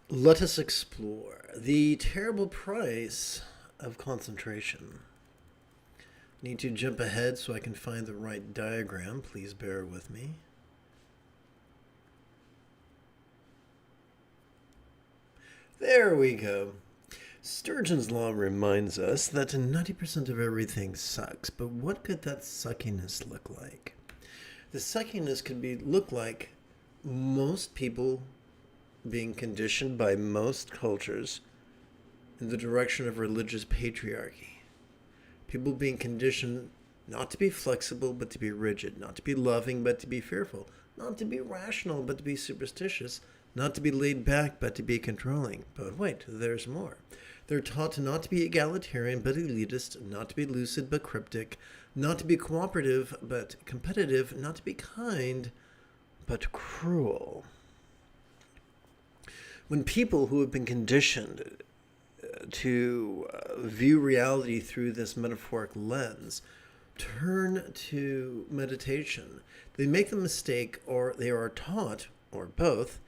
Let us explore the terrible price of concentration. Need to jump ahead so I can find the right diagram. Please bear with me. There we go. Sturgeon's law reminds us that 90% of everything sucks, but what could that suckiness look like? The suckiness could look like most people being conditioned by most cultures in the direction of religious patriarchy. People being conditioned not to be flexible, but to be rigid, not to be loving, but to be fearful, not to be rational, but to be superstitious, not to be laid back, but to be controlling. But wait, there's more. They're taught not to be egalitarian, but elitist, not to be lucid, but cryptic, not to be cooperative, but competitive, not to be kind, but cruel. When people who have been conditioned to view reality through this metaphoric lens turn to meditation, they make the mistake, or they are taught, or both,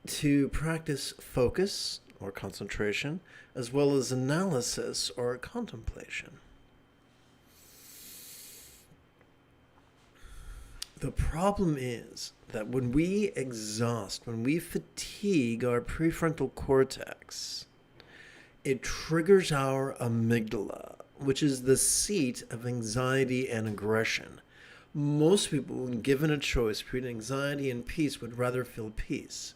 to practice focus or concentration, as well as analysis or contemplation. The problem is that when we exhaust, when we fatigue our prefrontal cortex, it triggers our amygdala, which is the seat of anxiety and aggression. Most people, when given a choice between anxiety and peace, would rather feel peace.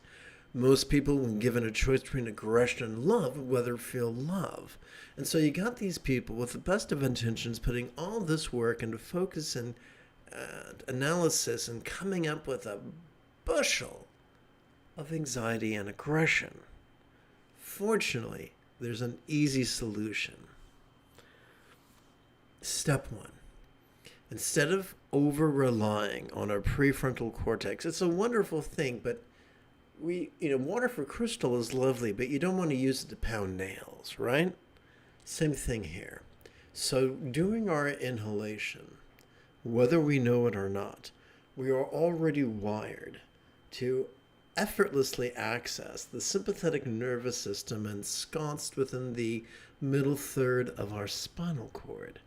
Most people, when given a choice between aggression and love, would rather feel love. And so you got these people with the best of intentions putting all this work into focus and analysis and coming up with a bushel of anxiety and aggression. Fortunately, there's an easy solution. Step one. Instead of over-relying on our prefrontal cortex, it's a wonderful thing, but water for crystal is lovely, but you don't want to use it to pound nails, right? Same thing here. So during our inhalation, whether we know it or not, we are already wired to effortlessly access the sympathetic nervous system ensconced within the middle third of our spinal cord.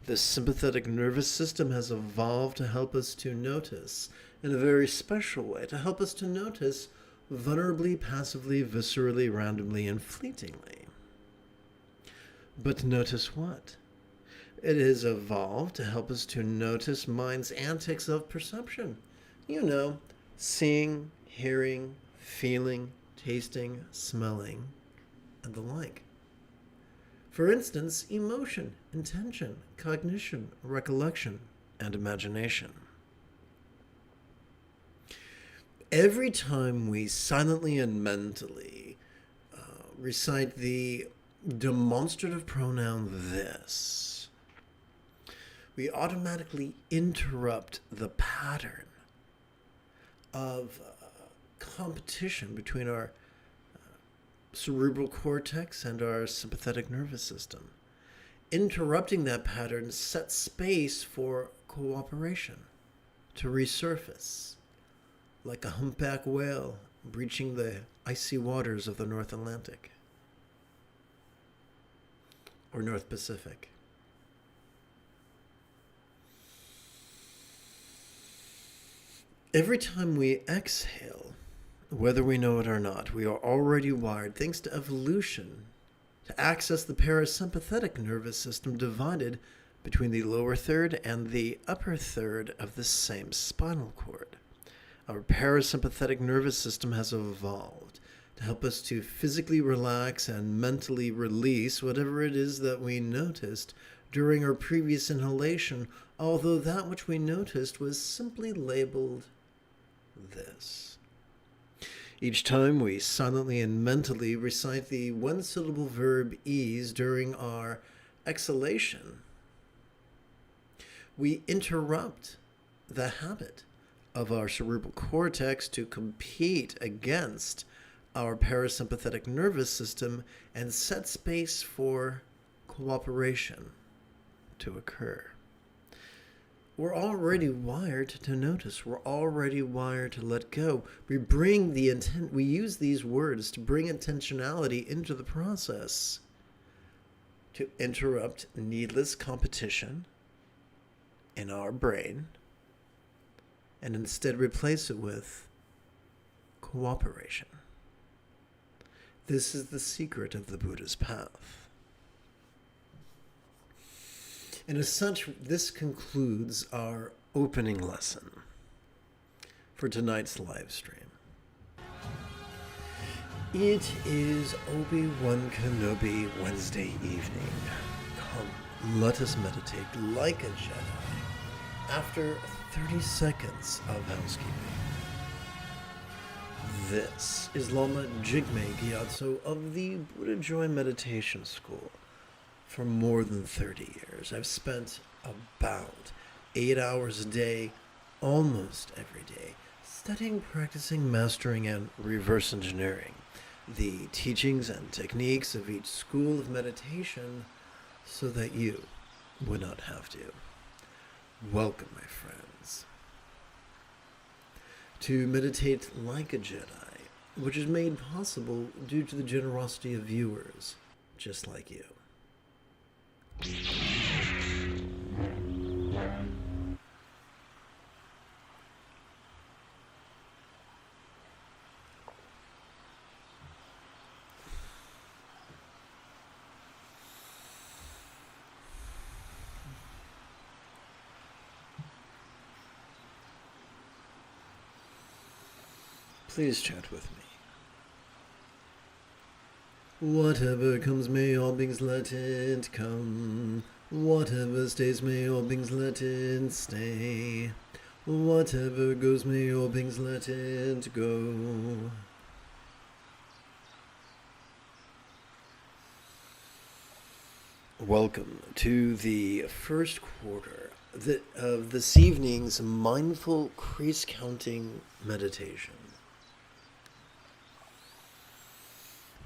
The sympathetic nervous system has evolved to help us to notice in a very special way, to help us to notice vulnerably, passively, viscerally, randomly, and fleetingly. But notice what? It has evolved to help us to notice mind's antics of perception. Seeing, hearing, feeling, tasting, smelling, and the like. For instance, emotion, intention, cognition, recollection, and imagination. Every time we silently and mentally recite the demonstrative pronoun this, we automatically interrupt the pattern of competition between our cerebral cortex and our sympathetic nervous system. Interrupting that pattern sets space for cooperation to resurface, like a humpback whale breaching the icy waters of the North Atlantic or North Pacific. Every time we exhale, whether we know it or not, we are already wired, thanks to evolution, to access the parasympathetic nervous system divided between the lower third and the upper third of the same spinal cord. Our parasympathetic nervous system has evolved to help us to physically relax and mentally release whatever it is that we noticed during our previous inhalation, although that which we noticed was simply labeled this. Each time we silently and mentally recite the one-syllable verb ease during our exhalation, we interrupt the habit of our cerebral cortex to compete against our parasympathetic nervous system and set space for cooperation to occur. we're already wired to notice. We're already wired to let go. We bring the intent, we use these words to bring intentionality into the process, to interrupt needless competition in our brain, and instead replace it with cooperation. This is the secret of the Buddha's path. And as such, this concludes our opening lesson for tonight's live stream. It is Obi-Wan Kenobi Wednesday evening. Come, let us meditate like a Jedi after 30 seconds of housekeeping. This is Lama Jigme Gyatso of the Buddha Joy Meditation School. For more than 30 years, I've spent about 8 hours a day, almost every day, studying, practicing, mastering, and reverse engineering the teachings and techniques of each school of meditation so that you would not have to. Welcome, my friends, to meditate like a Jedi, which is made possible due to the generosity of viewers just like you. Please chant with me. Whatever comes, may all beings let it come. Whatever stays, may all beings let it stay. Whatever goes, may all beings let it go. Welcome to the first quarter of this evening's mindful crease counting meditation.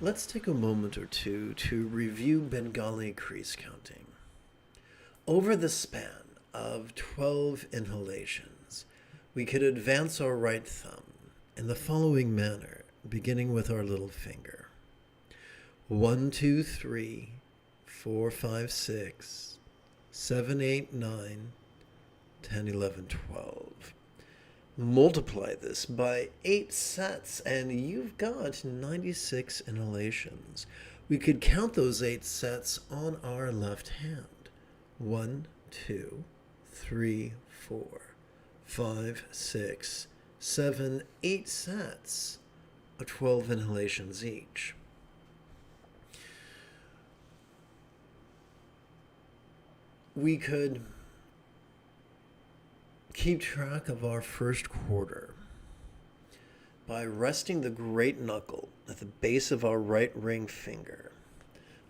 Let's take a moment or two to review Bengali crease counting. Over the span of 12 inhalations, we could advance our right thumb in the following manner, beginning with our little finger. 1, 2, 3, 4, 5, 6, 7, 8, 9, 10, 11, 12. Multiply this by 8 sets, and you've got 96 inhalations. We could count those 8 sets on our left hand. 1, 2, 3, 4, 5, 6, 7, 8 sets of 12 inhalations each. We could keep track of our first quarter by resting the great knuckle at the base of our right ring finger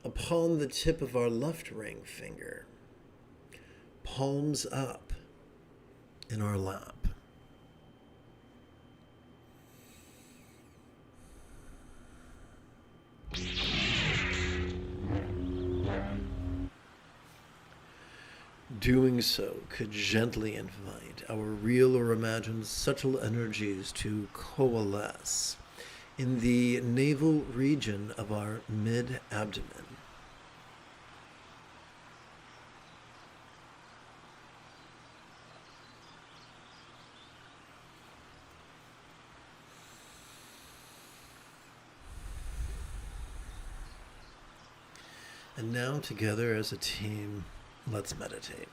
upon the tip of our left ring finger, palms up in our lap. Doing so could gently invite our real or imagined subtle energies to coalesce in the navel region of our mid-abdomen. And now, together as a team, let's meditate.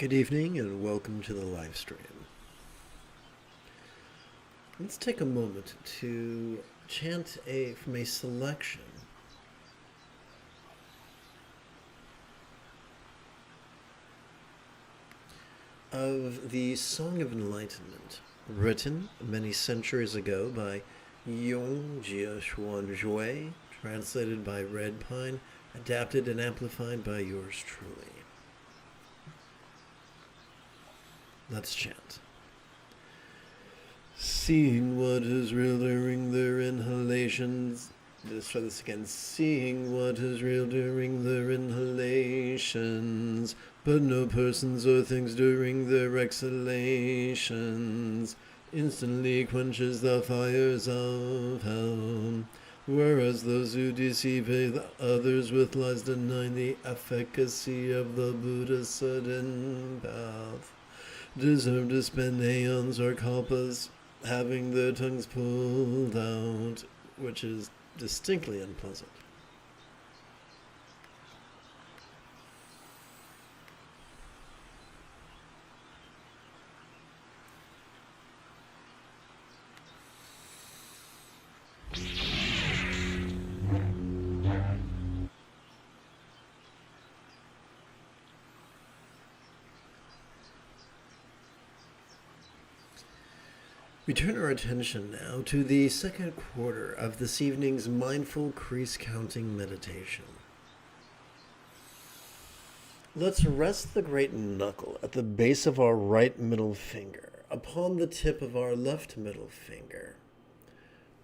Good evening and welcome to the live stream. Let's take a moment to chant from a selection of the Song of Enlightenment, written many centuries ago by Gyatso, translated by Red Pine, adapted and amplified by yours truly. Let's chant. Seeing what is real during their inhalations. Let's try this again. Seeing what is real during their inhalations, but no persons or things during their exhalations, instantly quenches the fires of hell. Whereas those who deceive others with lies deny the efficacy of the Buddha's sudden path, deserve to spend aeons or kalpas having their tongues pulled out, which is distinctly unpleasant. We turn our attention now to the second quarter of this evening's mindful crease counting meditation. Let's rest the great knuckle at the base of our right middle finger, upon the tip of our left middle finger,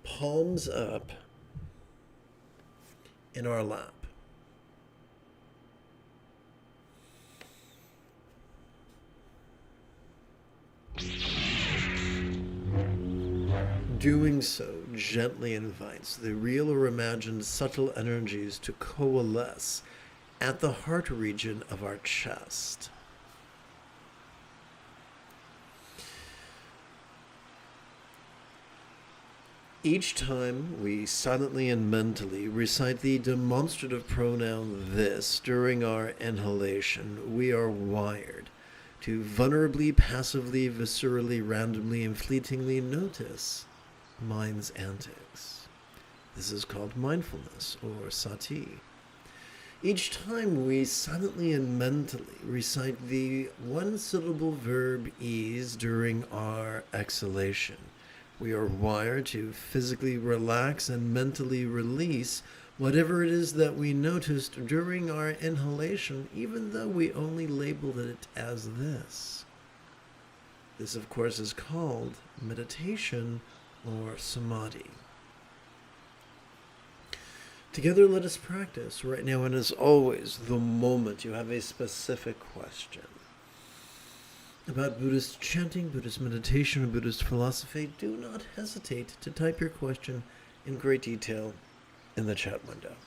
palms up in our lap. Doing so gently invites the real or imagined subtle energies to coalesce at the heart region of our chest. Each time we silently and mentally recite the demonstrative pronoun this during our inhalation, we are wired to vulnerably, passively, viscerally, randomly, and fleetingly notice mind's antics. This is called mindfulness, or sati. Each time we silently and mentally recite the one-syllable verb ease during our exhalation, we are wired to physically relax and mentally release whatever it is that we noticed during our inhalation, even though we only labeled it as this. This, of course, is called meditation or samadhi. Together, let us practice right now, and as always, the moment you have a specific question about Buddhist chanting, Buddhist meditation, or Buddhist philosophy, do not hesitate to type your question in great detail in the chat window.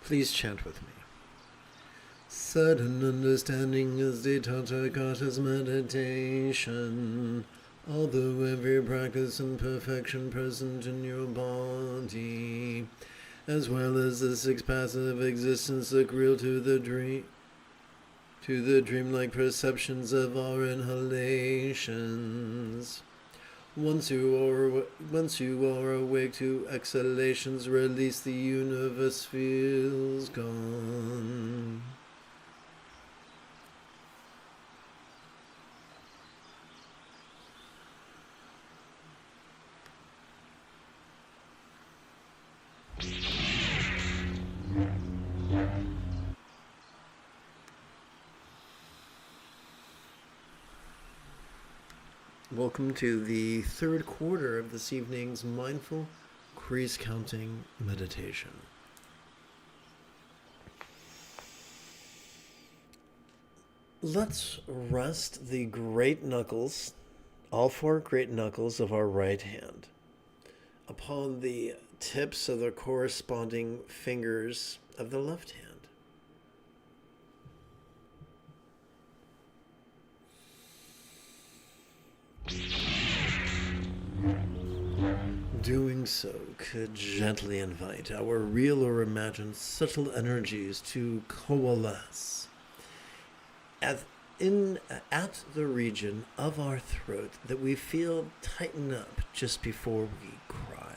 Please chant with me. Sudden understanding is the Tathagata's meditation. Although every practice and perfection present in your body, as well as the six passive existence look real to the dreamlike perceptions of our inhalations. Once you are awake to exhalations, release, the universe feels gone. Welcome to the third quarter of this evening's mindful crease counting meditation. Let's rest the great knuckles, all four great knuckles of our right hand, upon the tips of the corresponding fingers of the left hand. Doing so could gently invite our real or imagined subtle energies to coalesce at the region of our throat that we feel tighten up just before we cry.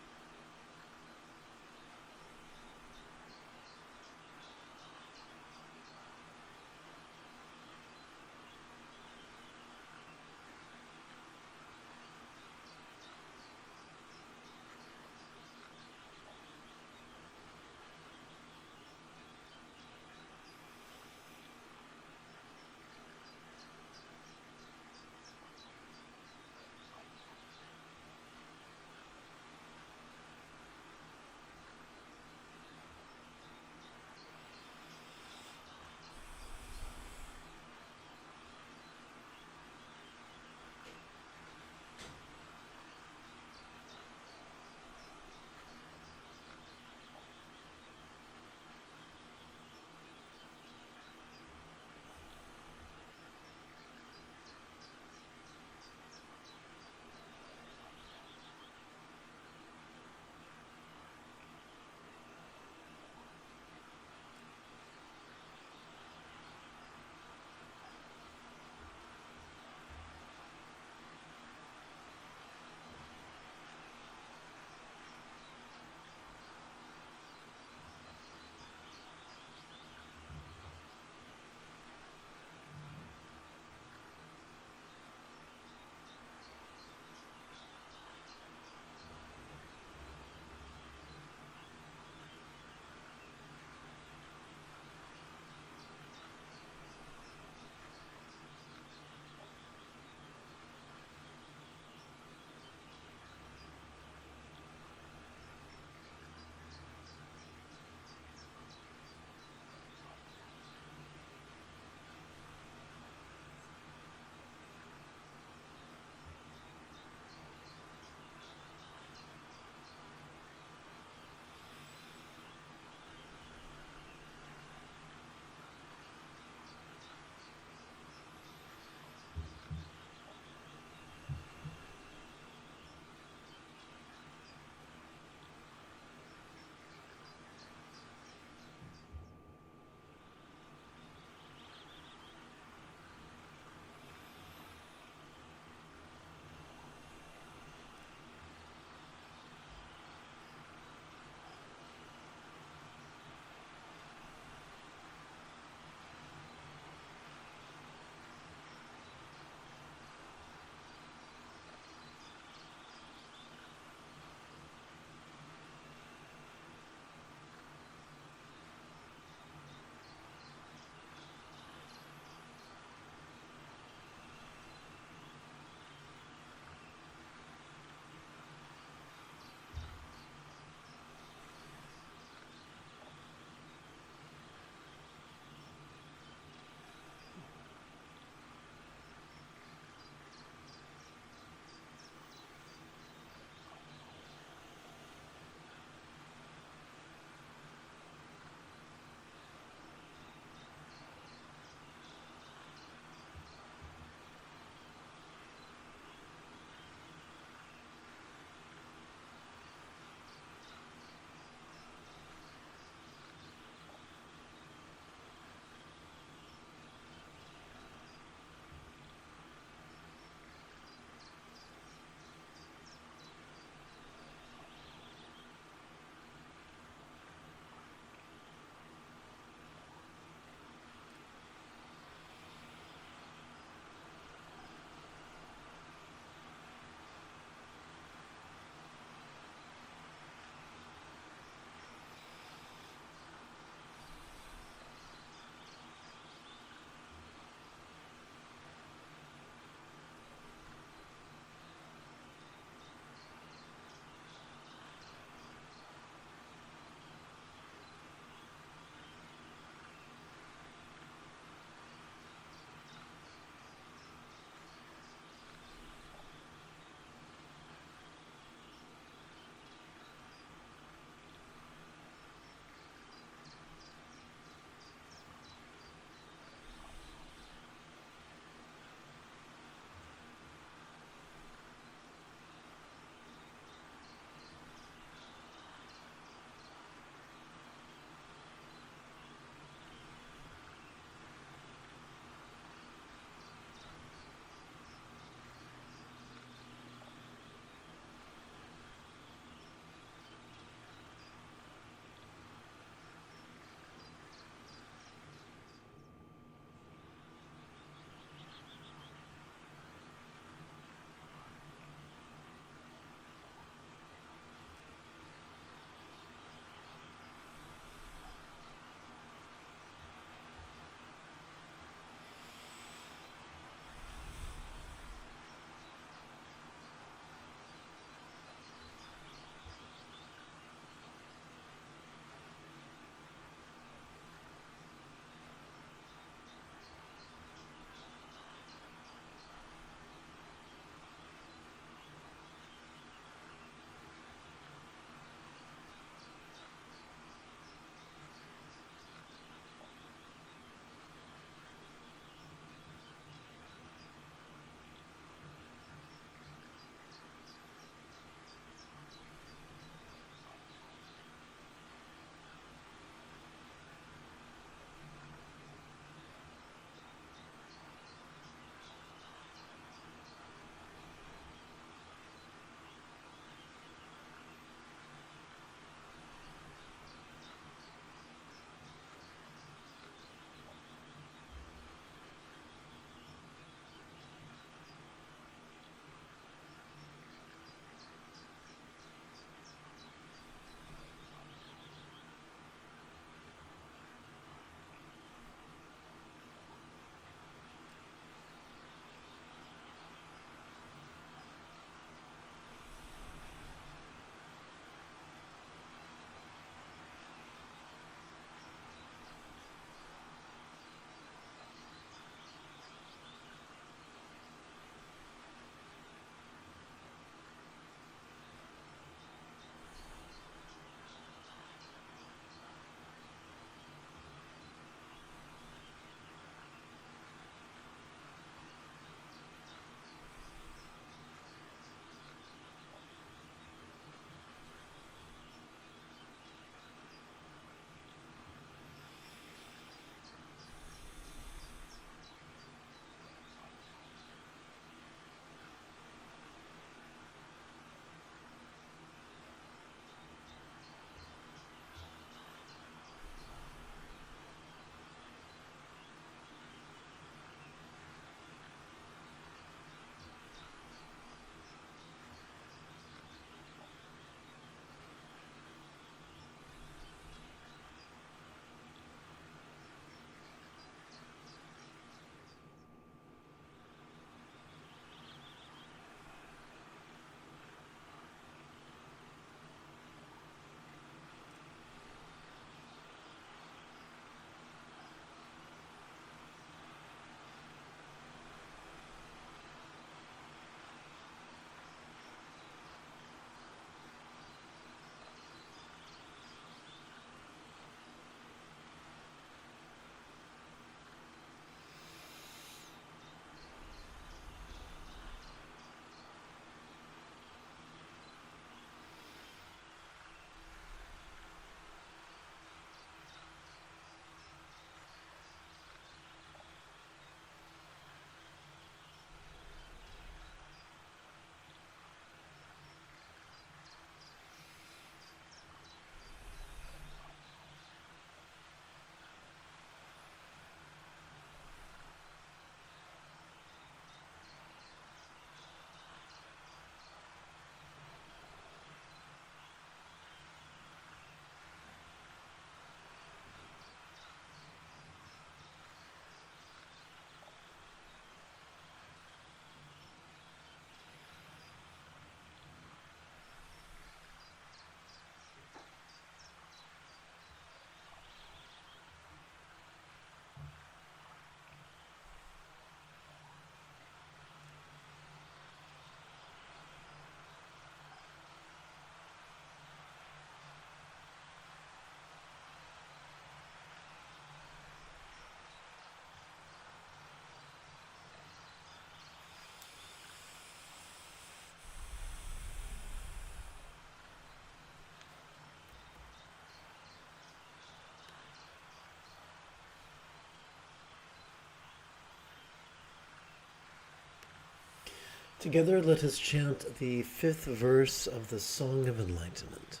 Together let us chant the 5th verse of the Song of Enlightenment.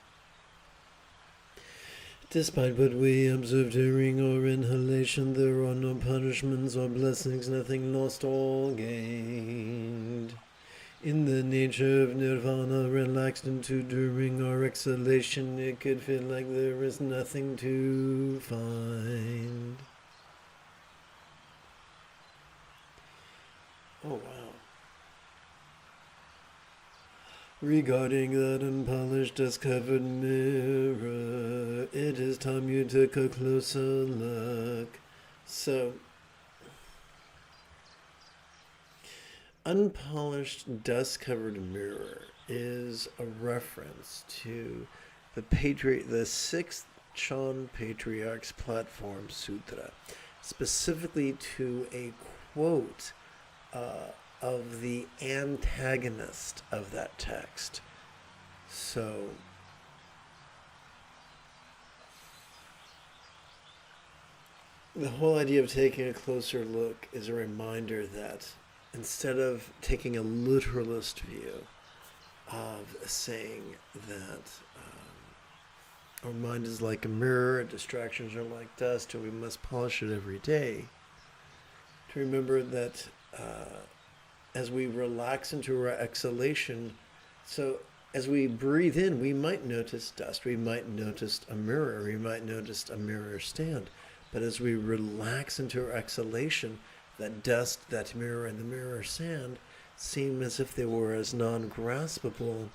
Despite what we observe during our inhalation, there are no punishments or blessings, nothing lost, all gained. In the nature of nirvana, relaxed into during our exhalation, it could feel like there is nothing to find. Oh, wow. Regarding that unpolished, dust-covered mirror, it is time you took a closer look. So, unpolished, dust-covered mirror is a reference to the 6th Chan Patriarch's Platform Sutra, specifically to a quote of the antagonist of that text. So, the whole idea of taking a closer look is a reminder that instead of taking a literalist view of saying that our mind is like a mirror, distractions are like dust, and we must polish it every day, to remember that as we relax into our exhalation, so as we breathe in, we might notice dust, we might notice a mirror, we might notice a mirror stand. But as we relax into our exhalation, that dust, that mirror, and the mirror sand seem as if they were as non-graspable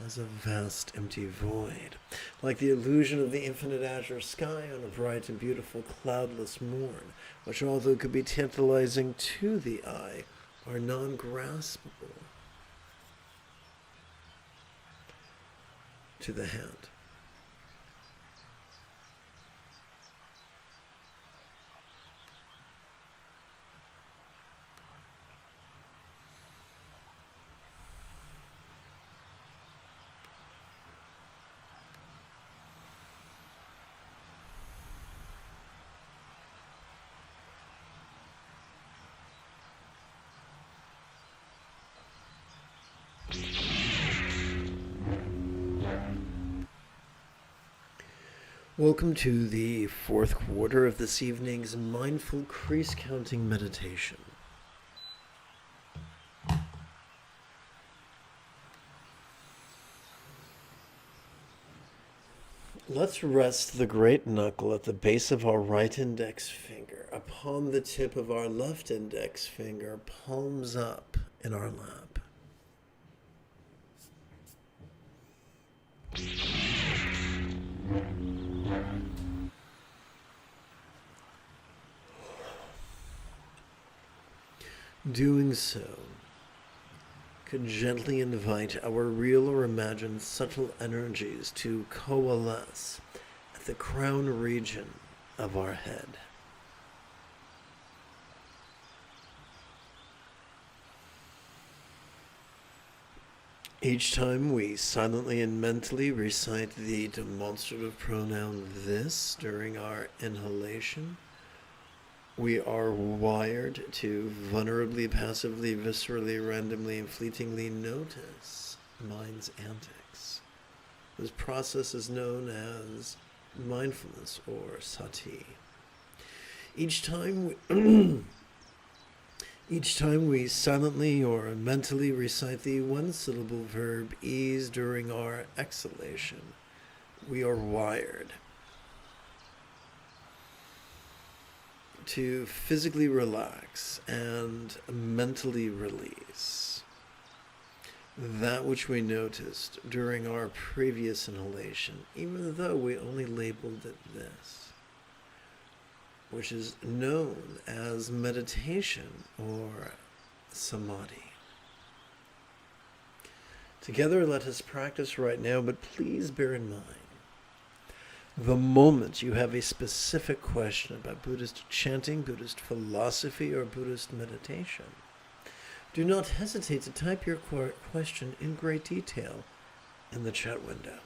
as a vast empty void, like the illusion of the infinite azure sky on a bright and beautiful cloudless morn, which although could be tantalizing to the eye, are non-graspable to the hand. Welcome to the 4th quarter of this evening's mindful crease counting meditation. Let's rest the great knuckle at the base of our right index finger upon the tip of our left index finger, palms up in our lap. Doing so could gently invite our real or imagined subtle energies to coalesce at the crown region of our head. Each time we silently and mentally recite the demonstrative pronoun this during our inhalation, we are wired to vulnerably, passively, viscerally, randomly, and fleetingly notice mind's antics. This process is known as mindfulness or sati. Each time we silently or mentally recite the one-syllable verb ease during our exhalation, we are wired to physically relax and mentally release that which we noticed during our previous inhalation, even though we only labeled it this, which is known as meditation or samadhi. Together, let us practice right now, but please bear in mind, the moment you have a specific question about Buddhist chanting, Buddhist philosophy, or Buddhist meditation, do not hesitate to type your question in great detail in the chat window.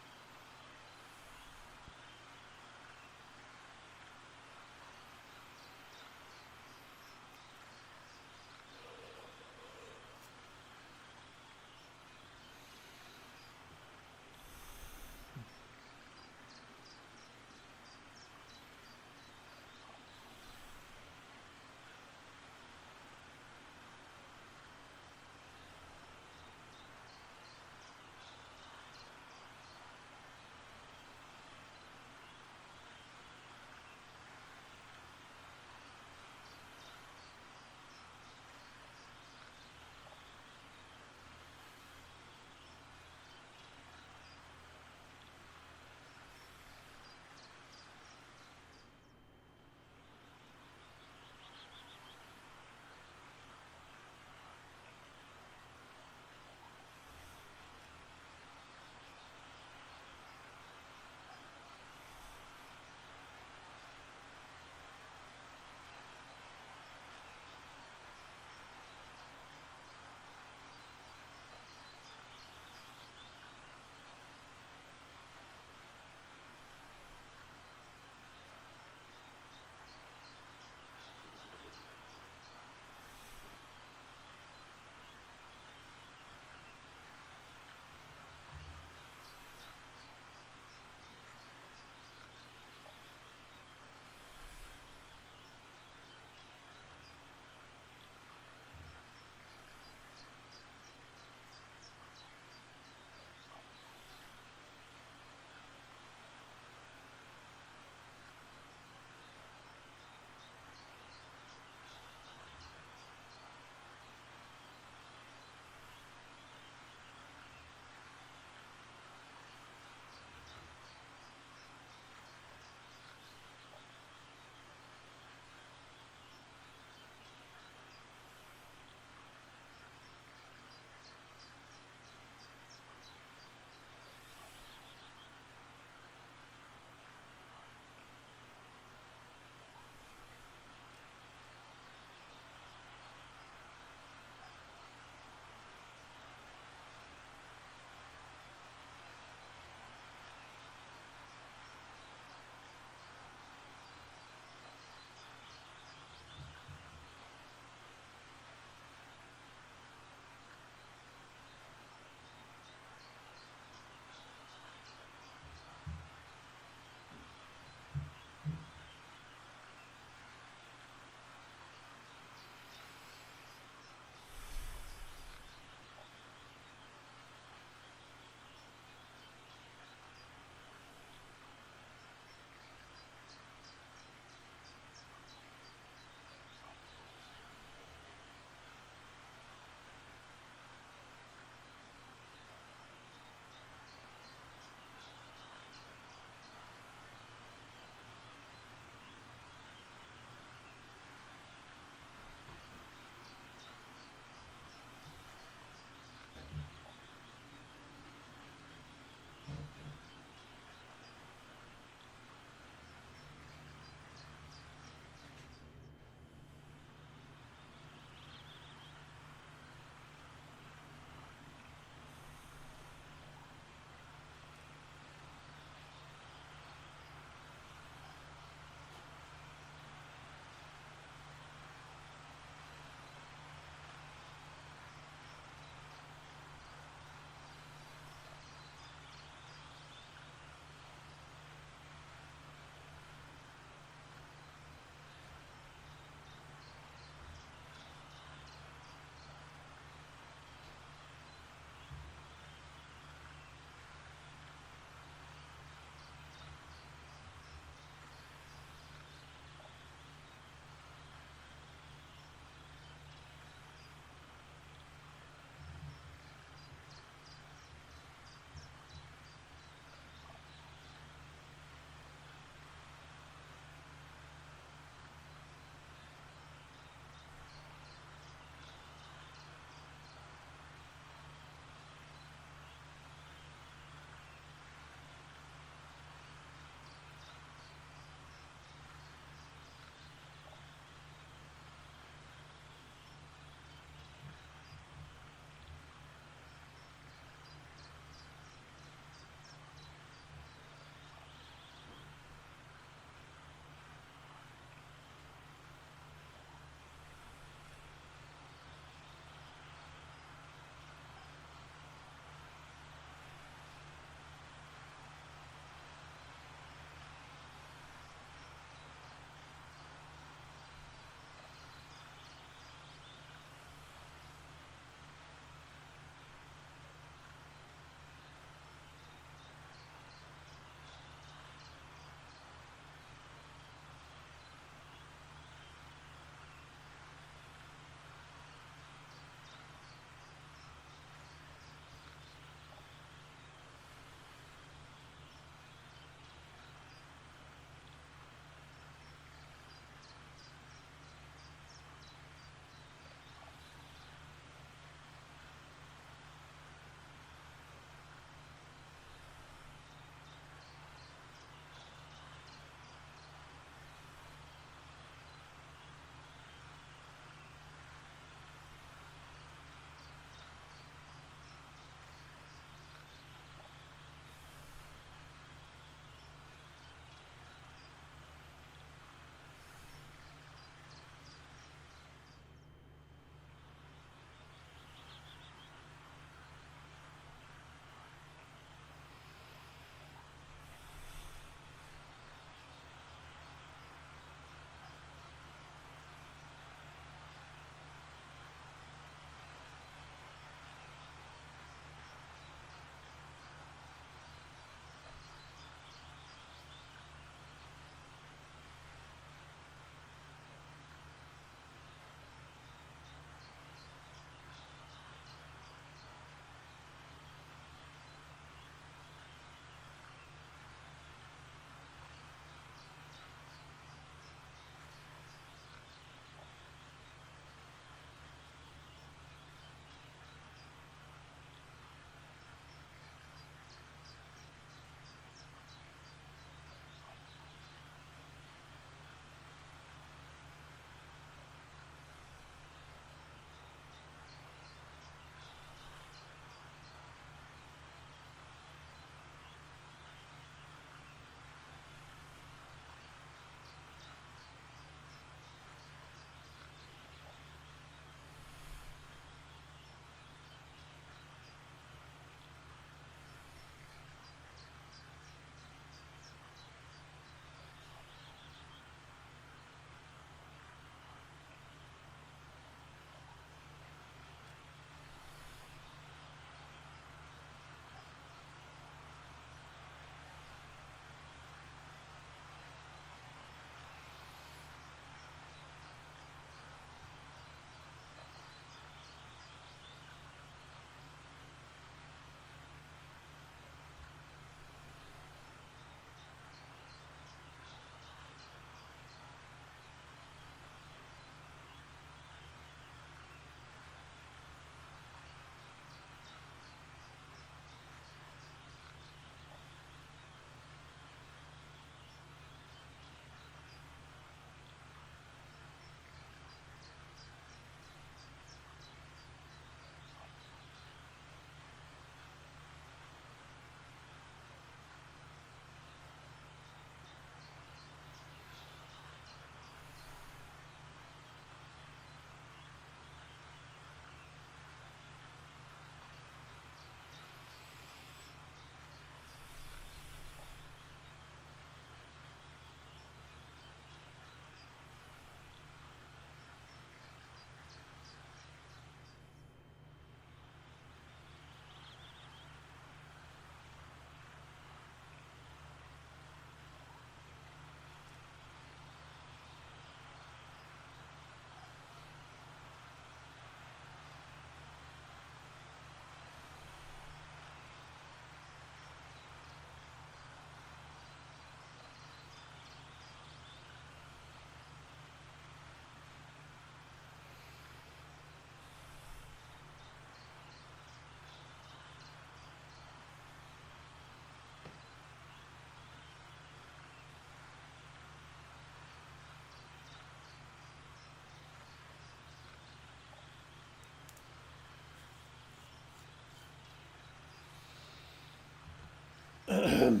Well,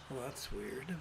that's weird.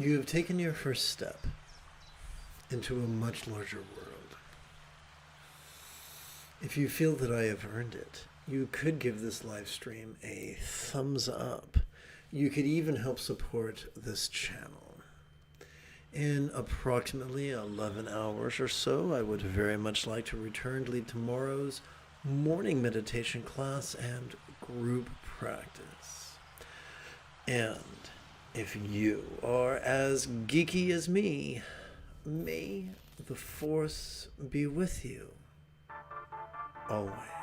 You have taken your first step into a much larger world. If you feel that I have earned it, you could give this live stream a thumbs up. You could even help support this channel. In approximately 11 hours or so, I would very much like to return to lead tomorrow's morning meditation class and group practice. And if you are as geeky as me, may the force be with you always.